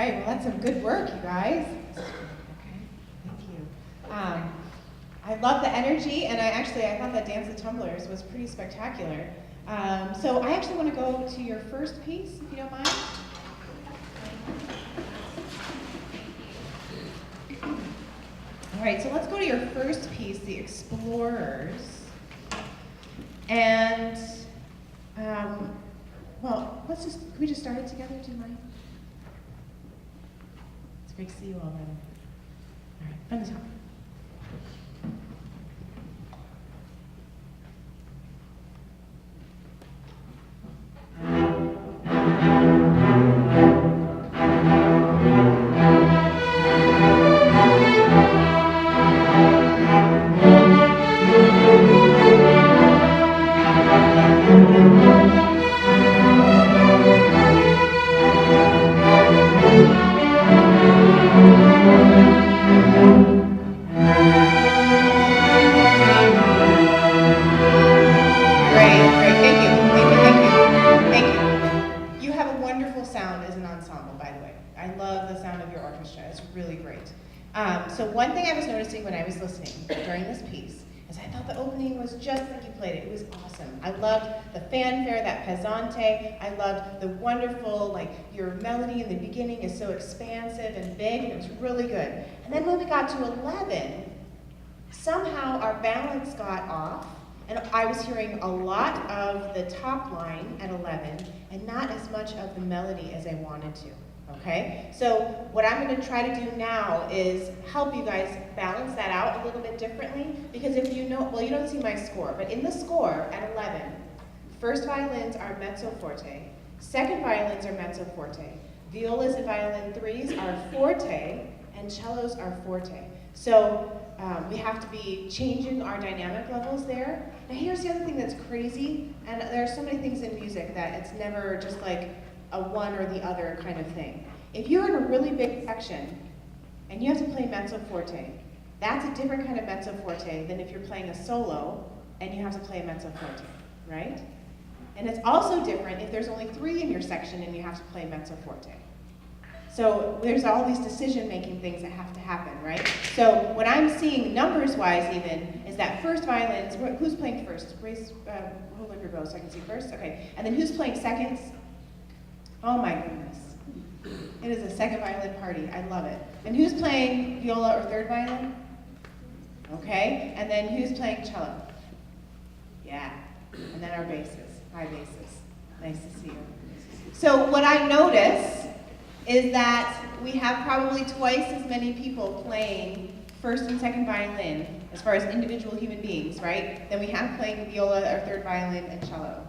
right, well, that's some good work, you guys. Okay, thank you. I love the energy, and I thought that Dance of Tumblers was pretty spectacular. So I actually want to go to your first piece, if you don't mind. All right, so let's go to your first piece, The Explorers. And, well, can we just start it together, do you mind? It's great to see you all then. All right, from the top. So one thing I was noticing when I was listening during this piece is I thought the opening was just like you played it. It was awesome. I loved the fanfare, that pesante. I loved the wonderful, like, your melody in the beginning is so expansive and big, and it was really good. And then when we got to 11, somehow our balance got off, and I was hearing a lot of the top line at 11 and not as much of the melody as I wanted to. Okay, so what I'm going to try to do now is help you guys balance that out a little bit differently, because if you know, well, you don't see my score, but in the score at 11, first violins are mezzo forte, second violins are mezzo forte, violas and violin threes are forte, and cellos are forte. So we have to be changing our dynamic levels there. Now here's the other thing that's crazy, and there are so many things in music that it's never just like a one or the other kind of thing. If you're in a really big section and you have to play mezzo forte, that's a different kind of mezzo forte than if you're playing a solo and you have to play a mezzo forte, right? And it's also different if there's only 3 in your section and you have to play mezzo forte. So there's all these decision-making things that have to happen, right? So what I'm seeing numbers-wise even is that first violins, who's playing first? Raise, hold up your bow so I can see first, okay. And then who's playing seconds? Oh my goodness. It is a second violin party. I love it. And who's playing viola or third violin? Okay. And then who's playing cello? Yeah. And then our basses, high basses. Nice to see you. So what I notice is that we have probably twice as many people playing first and second violin as far as individual human beings, right? Than we have playing viola or third violin and cello.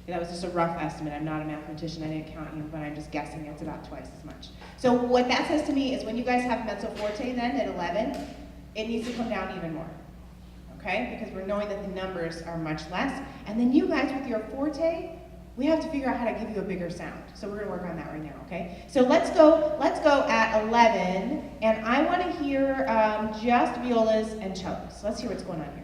That was just a rough estimate. I'm not a mathematician. I didn't count you, but I'm just guessing it's about twice as much. So what that says to me is when you guys have mezzo forte then at 11, it needs to come down even more, okay? Because we're knowing that the numbers are much less. And then you guys with your forte, we have to figure out how to give you a bigger sound. So we're gonna work on that right now, okay? So let's go at 11, and I wanna hear just violas and cellos. Let's hear what's going on here.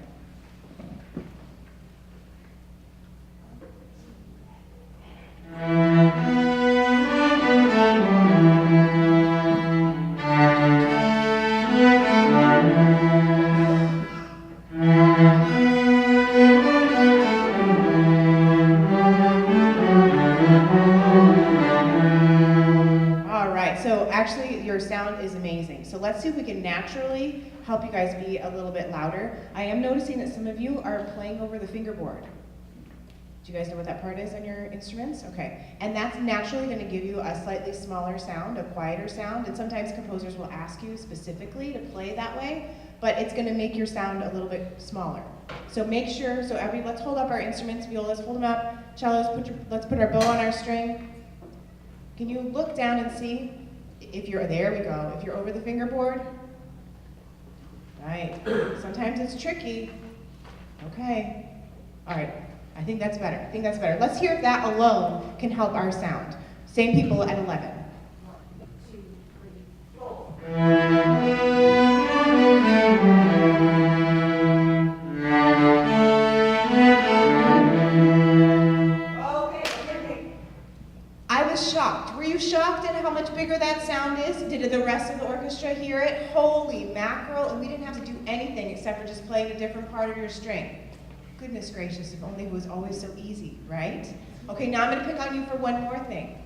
Actually, your sound is amazing. So let's see if we can naturally help you guys be a little bit louder. I am noticing that some of you are playing over the fingerboard. Do you guys know what that part is on your instruments? Okay. And that's naturally going to give you a slightly smaller sound, a quieter sound. And sometimes composers will ask you specifically to play that way, but it's going to make your sound a little bit smaller. So make sure, let's hold up our instruments, violas, hold them up, cellos, let's put our bow on our string. Can you look down and see? If you're, there we go. If you're over the fingerboard, right. Sometimes it's tricky. Okay. All right. I think that's better. Let's hear if that alone can help our sound. Same people at 11. 1, 2, 3, 4. Shocked. Were you shocked at how much bigger that sound is? Did the rest of the orchestra hear it? Holy mackerel, and we didn't have to do anything except for just playing a different part of your string. Goodness gracious, if only it was always so easy, right? Okay, now I'm going to pick on you for one more thing.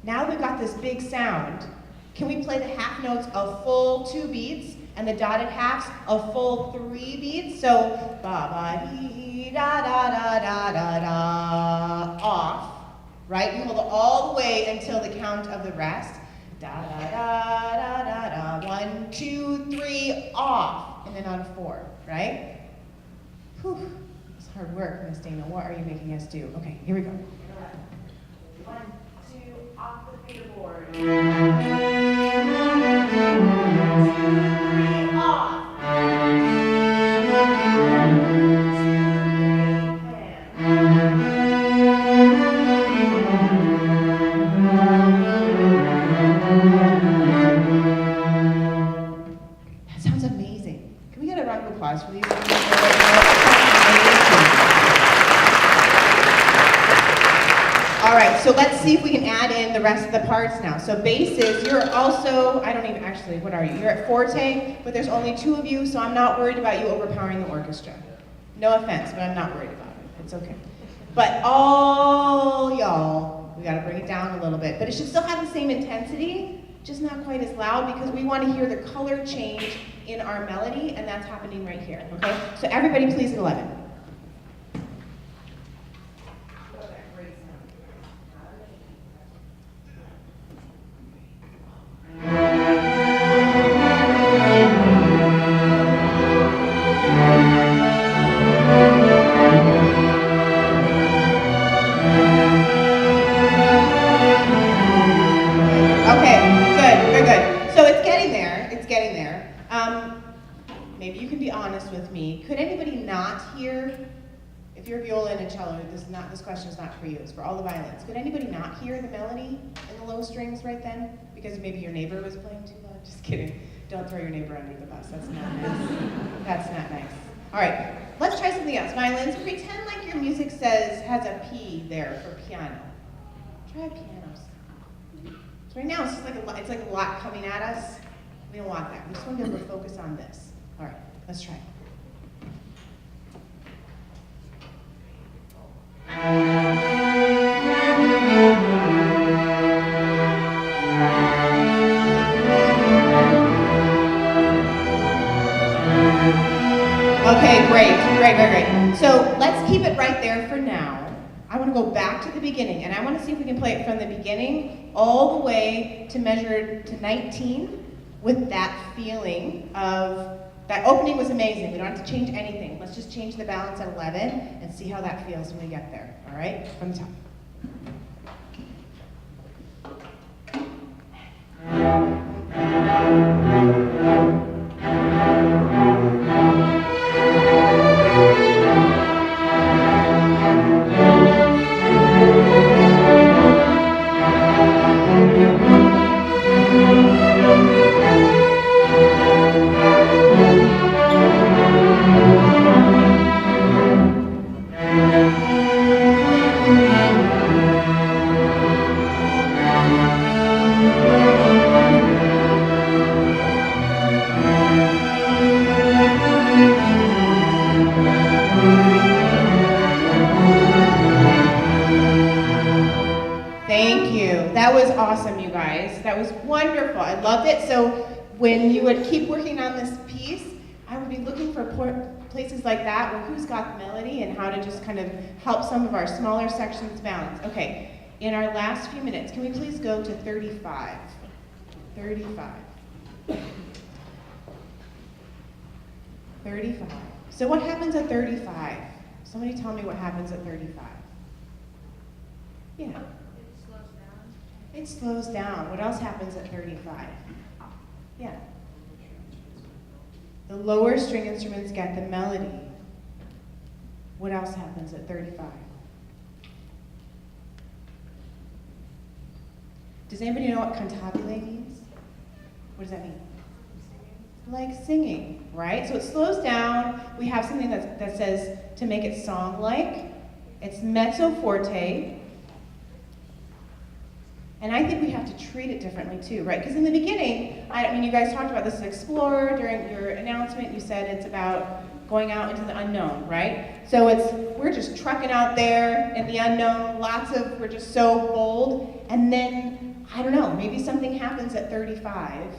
Now we've got this big sound. Can we play the half notes of full 2 beats and the dotted halves of full 3 beats? So, ba-ba-dee-da-da-da-da-da-da, off. Right? You hold it all the way until the count of the rest. Da da da da da da. 1, 2, 3, off. And then on 4, right? Whew. It's hard work, Miss Dana. What are you making us do? Okay, here we go. 1, 2, off the fingerboard. 2, 3, off. 2, 3, 10. Can we get a round of applause for these? All right, so let's see if we can add in the rest of the parts now. So basses, you're also, what are you? You're at forte, but there's only 2 of you, so I'm not worried about you overpowering the orchestra. No offense, but I'm not worried about it. It's okay. But all y'all, we gotta bring it down a little bit. But it should still have the same intensity, just not quite as loud, because we want to hear the color change in our melody, and that's happening right here, okay? So everybody please at 11. Maybe you can be honest with me. Could anybody not hear, if you're viola and a cello, this question is not for you, it's for all the violins. Could anybody not hear the melody in the low strings right then? Because maybe your neighbor was playing too loud? Just kidding. Don't throw your neighbor under the bus. That's not nice. That's not nice. All right, let's try something else. Violins, pretend like your music has a P there for piano. Try a piano sound. So right now it's like a lot coming at us. We don't want that. We just want to be able to focus on this. All right, let's try. Okay, great. So let's keep it right there for now. I want to go back to the beginning, and I want to see if we can play it from the beginning all the way to measure to 19 with that feeling of, that opening was amazing. We don't have to change anything. Let's just change the balance at 11 and see how that feels when we get there, all right? From the top. nice. That was wonderful. I loved it. So when you would keep working on this piece, I would be looking for places like that where who's got the melody and how to just kind of help some of our smaller sections balance. Okay, in our last few minutes, can we please go to 35? 35. 35. So what happens at 35? Somebody tell me what happens at 35. Yeah. It slows down. It slows down. What else happens at 35? Yeah. The lower string instruments get the melody. What else happens at 35? Does anybody know what cantabile means? What does that mean? Like singing, right? So it slows down. We have something that says to make it song-like. It's mezzo forte. And I think we have to treat it differently too, right? Because in the beginning, I mean, you guys talked about this as Explorer during your announcement. You said it's about going out into the unknown, right? So we're just trucking out there in the unknown. We're just so bold. And then, I don't know, maybe something happens at 35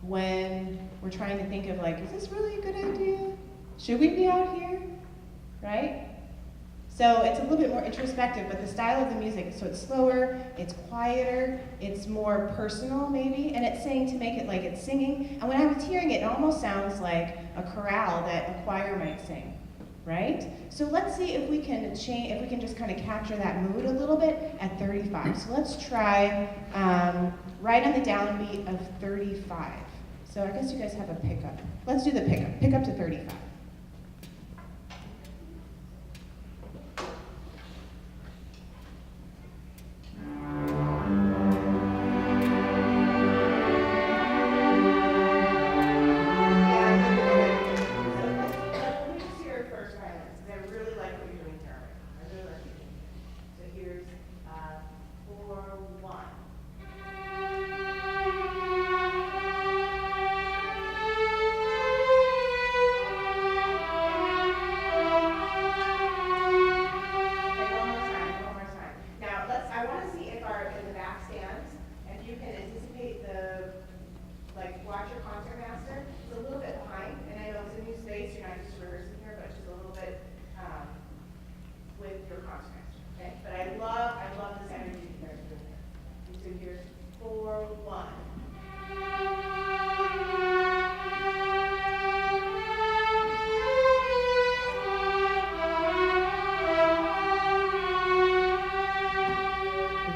when we're trying to think of like, is this really a good idea? Should we be out here, right? So it's a little bit more introspective, but the style of the music, so it's slower, it's quieter, it's more personal maybe, and it's saying to make it like it's singing. And when I was hearing it, it almost sounds like a chorale that a choir might sing, right? So let's see if we can just kind of capture that mood a little bit at 35. So let's try right on the downbeat of 35. So I guess you guys have a pickup. Let's do the pickup. Pick up to 35.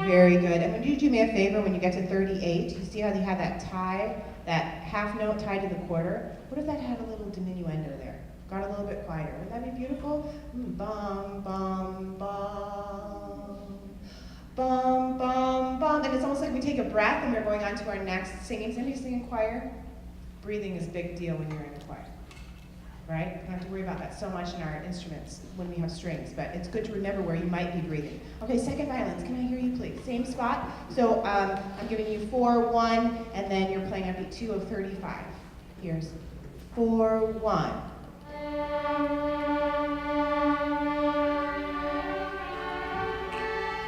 Very good. And would you do me a favor when you get to 38? You see how they have that tie, that half note tied to the quarter? What if that had a little diminuendo there? Got a little bit quieter. Wouldn't that be beautiful? Bum, bum, bum. Bum, bum, bum. And it's almost like we take a breath and we're going on to our next singing. Does anybody sing in choir? Breathing is a big deal when you're in a choir. Right? We don't have to worry about that so much in our instruments when we have strings, but it's good to remember where you might be breathing. Okay, second violins, can I hear you please? Same spot. So I'm giving you 4-1, and then you're playing on beat 2 of 35. Here's 4-1.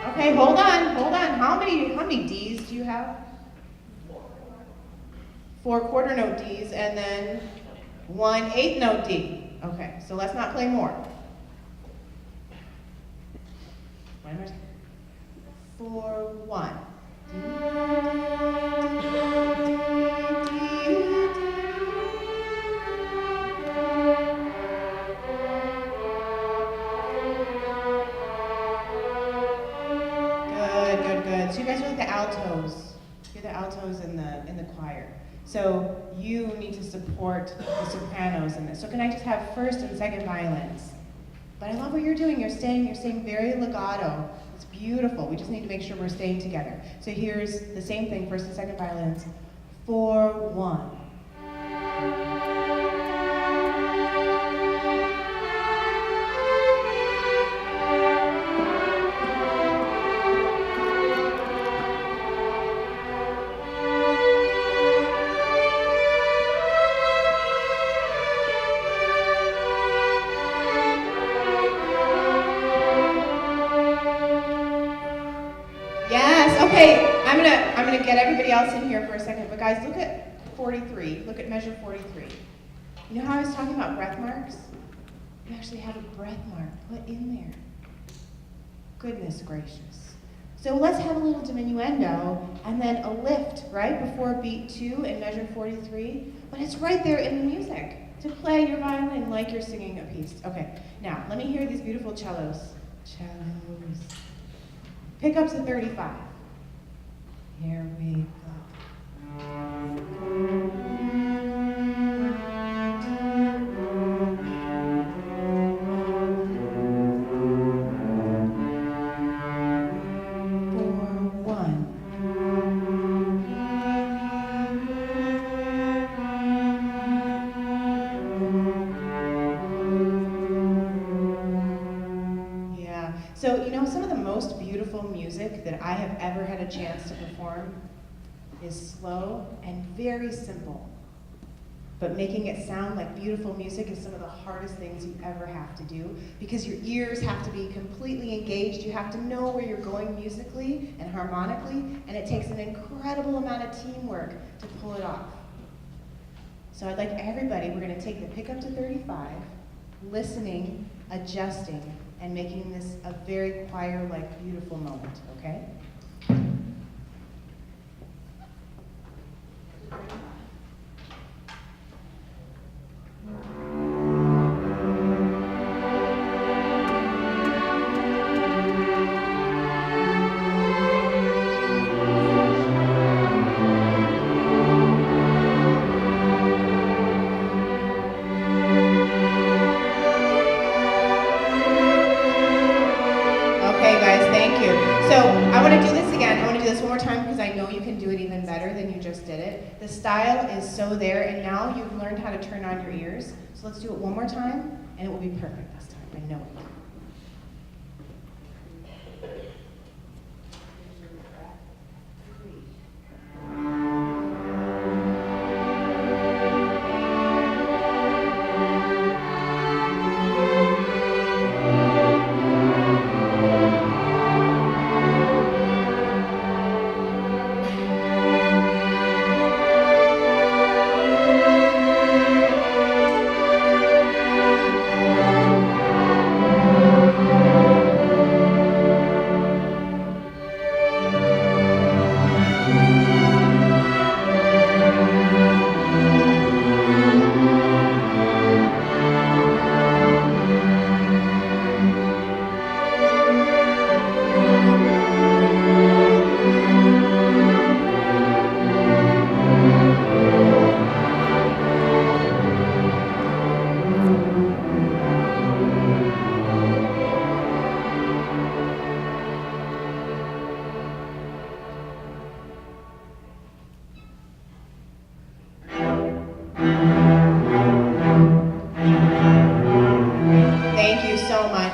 Okay, hold on. How many D's do you have? 4 quarter note D's, and then 1 8th note D. Okay, so let's not play more. One more time. 4-1. Good. So you guys are like the altos. You're the altos in the choir. So you need to support the sopranos in this. So can I just have first and second violins? But I love what you're doing. You're staying very legato. It's beautiful. We just need to make sure we're staying together. So here's the same thing, first and second violins. 4-1. get everybody else in here for a second, but guys, look at 43. Look at measure 43. You know how I was talking about breath marks? You actually have a breath mark put in there. Goodness gracious. So let's have a little diminuendo and then a lift right before beat 2 in measure 43, but it's right there in the music to play your violin like you're singing a piece. Okay, now let me hear these beautiful cellos. Cellos. Pick up to 35. Here we go. So, you know, some of the most beautiful music that I have ever had a chance to perform is slow and very simple. But making it sound like beautiful music is some of the hardest things you ever have to do because your ears have to be completely engaged. You have to know where you're going musically and harmonically, and it takes an incredible amount of teamwork to pull it off. So I'd like everybody, we're going to take the pick up to 35, listening, adjusting, and making this a very choir-like, beautiful moment, okay? Okay, guys, thank you. So I want to do this again. I want to do this one more time because I know you can do it even better than you just did it. The style is so there, and now you've learned how to turn on your ears. So let's do it one more time, and it will be perfect this time. I know it.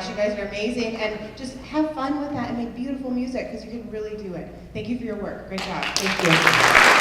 You guys are amazing, and just have fun with that and make beautiful music because you can really do it. Thank you for your work. Great job. Thank you.